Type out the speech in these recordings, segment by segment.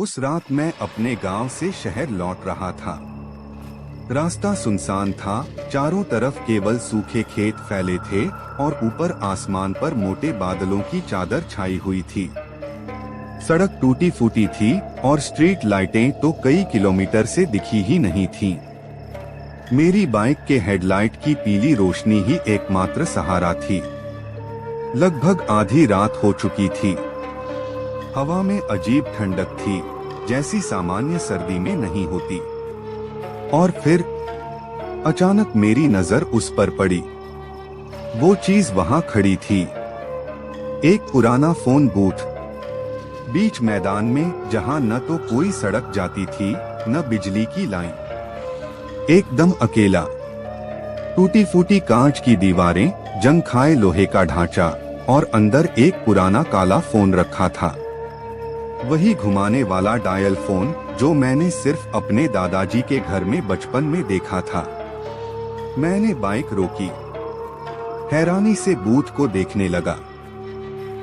उस रात मैं अपने गांव से शहर लौट रहा था। रास्ता सुनसान था, चारों तरफ केवल सूखे खेत फैले थे और ऊपर आसमान पर मोटे बादलों की चादर छाई हुई थी। सड़क टूटी फूटी थी और स्ट्रीट लाइटें तो कई किलोमीटर से दिखी ही नहीं थीं। मेरी बाइक के हेडलाइट की पीली रोशनी ही एकमात्र सहारा थी। लगभग आधी रात हो चुकी थी। हवा में अजीब ठंडक थी, जैसी सामान्य सर्दी में नहीं होती। और फिर अचानक मेरी नजर उस पर पड़ी। वो चीज वहां खड़ी थी, एक पुराना फोन बूथ, बीच मैदान में, जहां न तो कोई सड़क जाती थी न बिजली की लाइन। एकदम अकेला। टूटी फूटी कांच की दीवारें, जंग खाए लोहे का ढांचा और अंदर एक पुराना काला फोन रखा था। वही घुमाने वाला डायल फोन जो मैंने सिर्फ अपने दादाजी के घर में बचपन में देखा था। मैंने बाइक रोकी, हैरानी से बूथ को देखने लगा।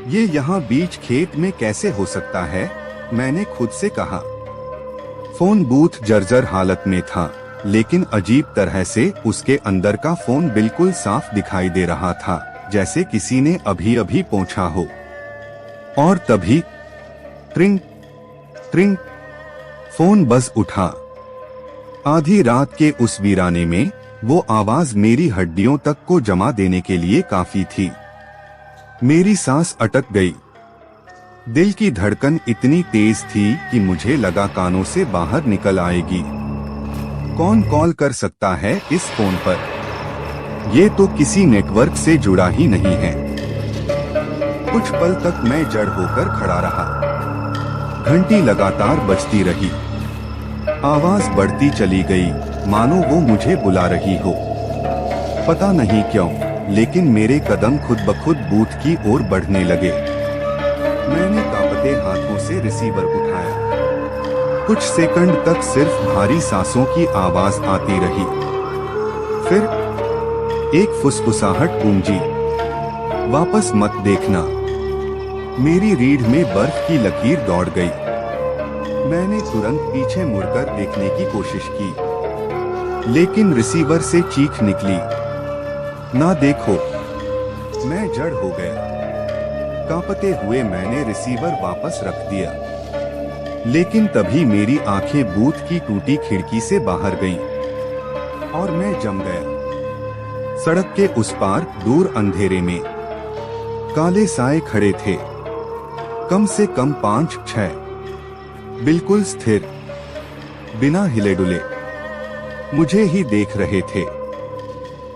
ये यहाँ बीच खेत में कैसे हो सकता है, मैंने खुद से कहा। फोन बूथ जर्जर हालत में था, लेकिन अजीब तरह से उसके अंदर का फोन बिल्कुल साफ दिखाई दे रहा था, जैसे किसी ने अभी अभी पोंछा हो। और तभी ट्रिंग ट्रिंग, फोन बज उठा। आधी रात के उस वीराने में वो आवाज मेरी हड्डियों तक को जमा देने के लिए काफी थी। मेरी सांस अटक गई। दिल की धड़कन इतनी तेज थी कि मुझे लगा कानों से बाहर निकल आएगी। कौन कॉल कर सकता है इस फोन पर? ये तो किसी नेटवर्क से जुड़ा ही नहीं है। कुछ पल तक मैं जड़ होकर खड़ा रहा। घंटी लगातार बजती रही। आवाज बढ़ती चली गई, मानो वो मुझे बुला रही हो। पता नहीं क्यों, लेकिन मेरे कदम खुद ब खुद बूथ की ओर बढ़ने लगे। मैंने कांपते हाथों से रिसीवर उठाया। कुछ सेकंड तक सिर्फ भारी सांसों की आवाज आती रही। फिर एक फुसफुसाहट गूंजी, वापस मत देखना। मेरी रीढ़ में बर्फ की लकीर दौड़ गई। मैंने तुरंत पीछे मुड़कर देखने की कोशिश की, लेकिन रिसीवर से चीख निकली, ना देखो। मैं जड़ हो गया। कांपते हुए मैंने रिसीवर वापस रख दिया, लेकिन तभी मेरी आंखें बूथ की टूटी खिड़की से बाहर गईं और मैं जम गया। सड़क के उस पार दूर अंधेरे में काले साए खड़े थे, कम से कम 5-6, बिल्कुल स्थिर, बिना हिले डुले, मुझे ही देख रहे थे।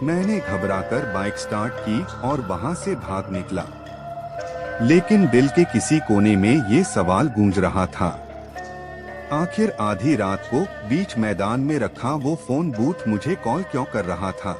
मैंने घबराकर बाइक स्टार्ट की और वहां से भाग निकला, लेकिन दिल के किसी कोने में ये सवाल गूंज रहा था, आखिर आधी रात को बीच मैदान में रखा वो फोन बूथ मुझे कॉल क्यों कर रहा था।